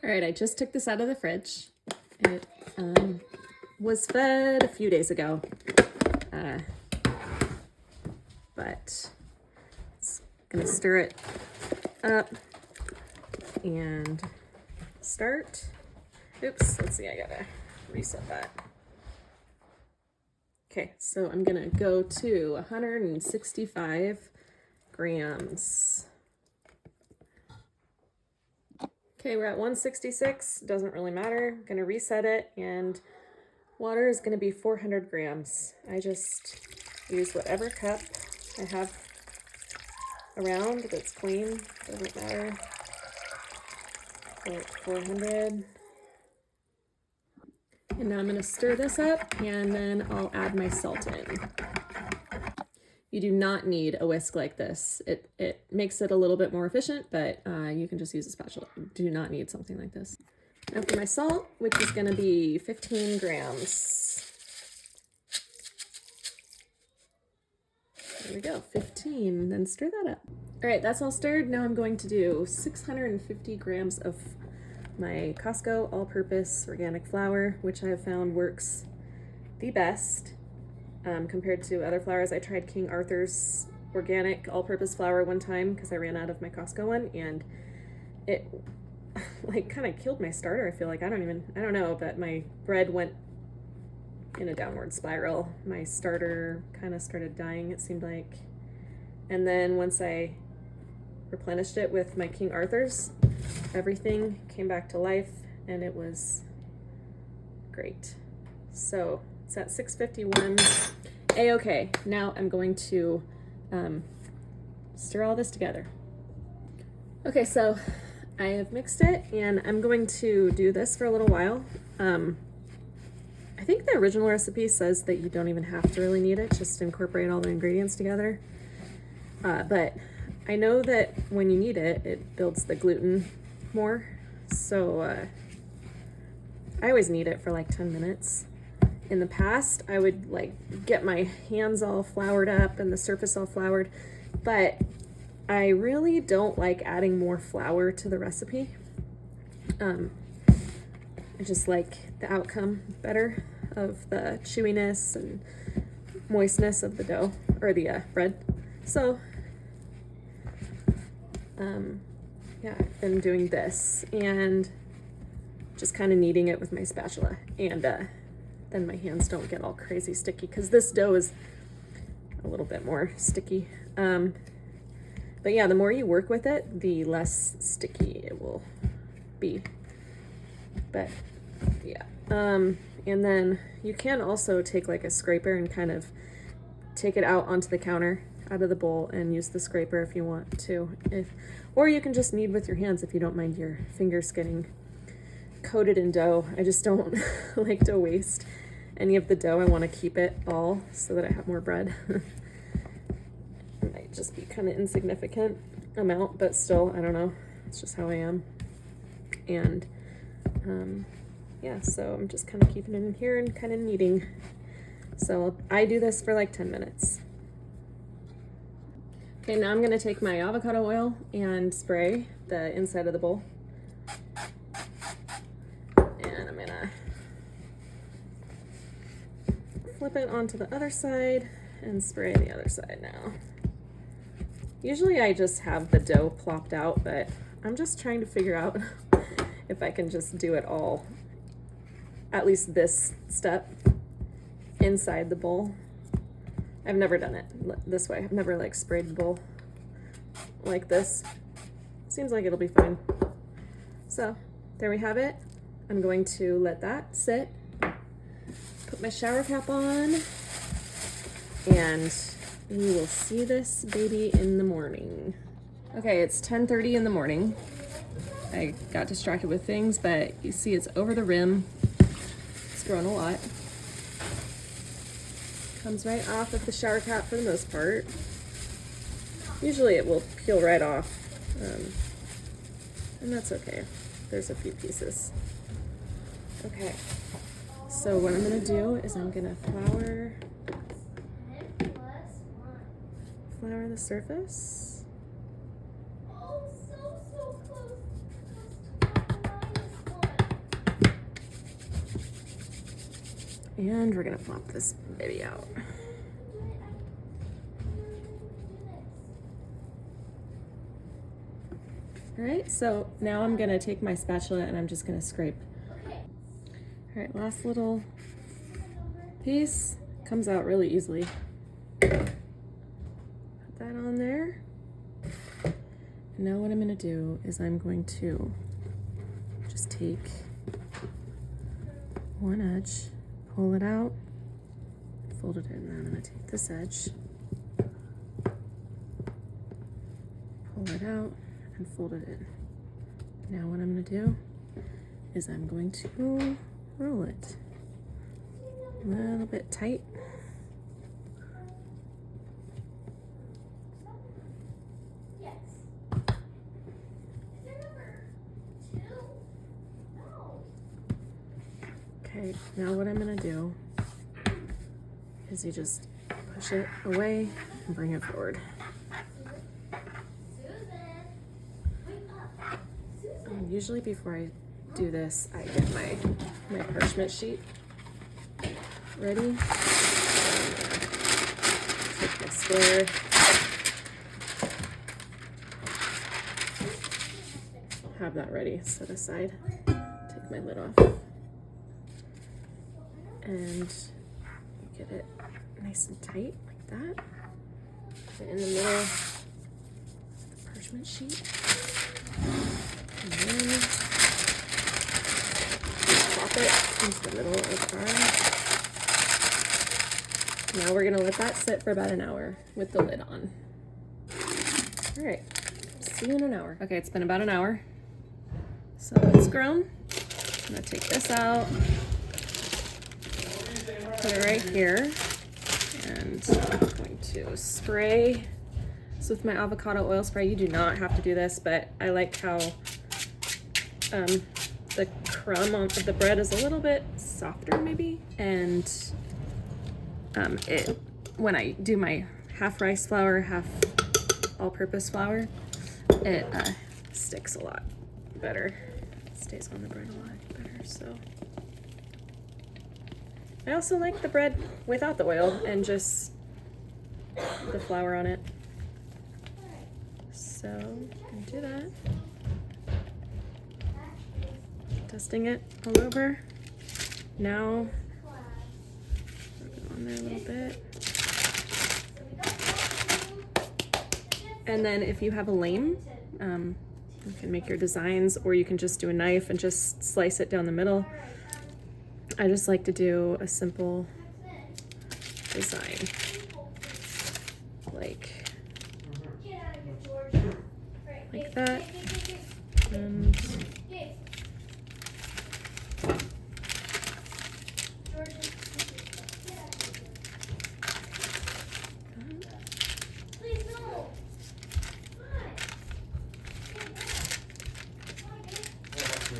All right, I just took this out of the fridge. It was fed a few days ago, but it's gonna stir it up and start. Oops, let's see, I gotta reset that. Okay, so I'm gonna go to 165 grams. Okay, we're at 166, doesn't really matter. I'm gonna reset it, and water is gonna be 400 grams. I just use whatever cup I have around that's clean, doesn't matter. Like 400. And now I'm gonna stir this up, and then I'll add my salt in. You do not need a whisk like this. It makes it a little bit more efficient, but you can just use a spatula. You do not need something like this. Now for my salt, which is gonna be 15 grams. There we go, 15, then stir that up. All right, that's all stirred. Now I'm going to do 650 grams of my Costco all-purpose organic flour, which I have found works the best. Compared to other flours. I tried King Arthur's organic all-purpose flour one time because I ran out of my Costco one, and it like kind of killed my starter. I feel like I don't know, but my bread went in a downward spiral. My starter kind of started dying, it seemed like. And then once I replenished it with my King Arthur's, everything came back to life, and it was great. So it's at 651. A-okay. Now I'm going to stir all this together. Okay, so I have mixed it, and I'm going to do this for a little while. I think the original recipe says that you don't even have to really knead it, just incorporate all the ingredients together. But I know that when you knead it, it builds the gluten more. So I always knead it for like 10 minutes. In the past, I would like get my hands all floured up and the surface all floured, but I really don't like adding more flour to the recipe. I just like the outcome better of the chewiness and moistness of the dough, or the bread. So, yeah, I've been doing this and just kind of kneading it with my spatula, and then my hands don't get all crazy sticky, because this dough is a little bit more sticky. But yeah, the more you work with it, the less sticky it will be. But yeah. And then you can also take like a scraper and kind of take it out onto the counter, out of the bowl, and use the scraper if you want to. Or you can just knead with your hands if you don't mind your fingers getting coated in dough. I just don't like to waste any of the dough. I want to keep it all so that I have more bread. It might just be kind of insignificant amount, but still, I don't know. It's just how I am. And yeah, so I'm just kind of keeping it in here and kind of kneading. So I do this for like 10 minutes. Okay, now I'm going to take my avocado oil and spray the inside of the bowl. And I'm going to flip it onto the other side and spray the other side now. Usually I just have the dough plopped out, but I'm just trying to figure out if I can just do it all, at least this step, inside the bowl. I've never done it this way. I've never like sprayed the bowl like this. Seems like it'll be fine. So there we have it. I'm going to let that sit, put my shower cap on, and we will see this baby in the morning. Okay, it's 10:30 in the morning. I got distracted with things, but you see it's over the rim. It's grown a lot. Comes right off of the shower cap for the most part. Usually it will peel right off, and that's okay. There's a few pieces. Okay, so what I'm gonna do is I'm gonna flour the surface. And we're gonna flop this baby out. All right, so now I'm gonna take my spatula and I'm just gonna scrape. All right, last little piece. Comes out really easily. Put that on there. And now what I'm gonna do is I'm going to just take one edge, pull it out, fold it in, and I'm gonna take this edge, pull it out, and fold it in. Now what I'm gonna do is I'm going to roll it a little bit tight. Okay, now what I'm gonna do is you just push it away and bring it forward. And usually before I do this, I get my parchment sheet ready. Take my square. Have that ready, set aside. Take my lid off. And get it nice and tight like that. Put it in the middle of the parchment sheet. And then pop it into the middle of our. Now we're gonna let that sit for about an hour with the lid on. All right, see you in an hour. Okay, it's been about an hour. So it's grown. I'm gonna take this out. Put it right here, and I'm going to spray. So with my avocado oil spray, you do not have to do this, but I like how the crumb of the bread is a little bit softer maybe, and when I do my half rice flour, half all-purpose flour, it sticks a lot better. It stays on the bread a lot better, so. I also like the bread without the oil and just the flour on it. So I'm gonna do that. Dusting it all over. Now, on there a little bit. And then if you have a lame, you can make your designs, or you can just do a knife and just slice it down the middle. I just like to do a simple design, like that, and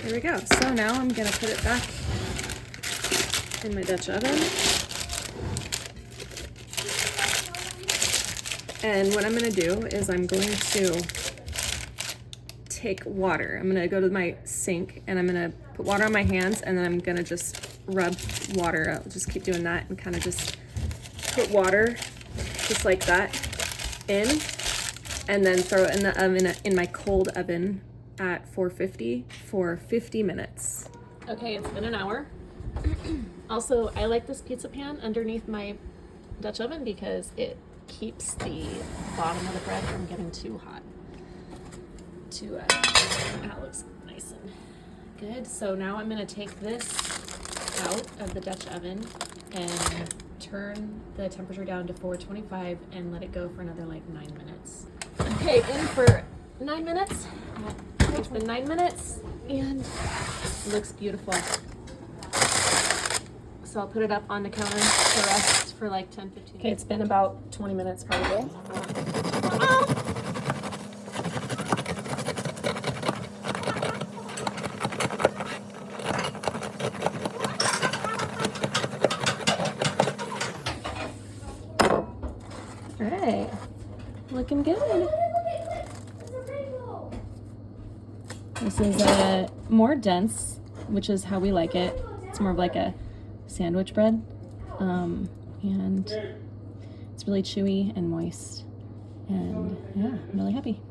there we go. So now I'm gonna put it back in my Dutch oven. And what I'm gonna do is I'm going to take water. I'm gonna go to my sink and I'm gonna put water on my hands, and then I'm gonna just rub water. I'll just keep doing that and kind of just put water just like that in, and then throw it in the oven, in my cold oven at 450 for 50 minutes. Okay, it's been an hour. Also, I like this pizza pan underneath my Dutch oven because it keeps the bottom of the bread from getting too hot. That looks nice and good. So now I'm gonna take this out of the Dutch oven and turn the temperature down to 425 and let it go for another like 9 minutes. Okay, in for 9 minutes. It's been 9 minutes and it looks beautiful. So I'll put it up on the counter to rest for like 10-15 minutes. Okay, it's been about 20 minutes probably. All right, looking good. This is more dense, which is how we like it. It's more of like a sandwich bread. And it's really chewy and moist, and yeah, I'm really happy.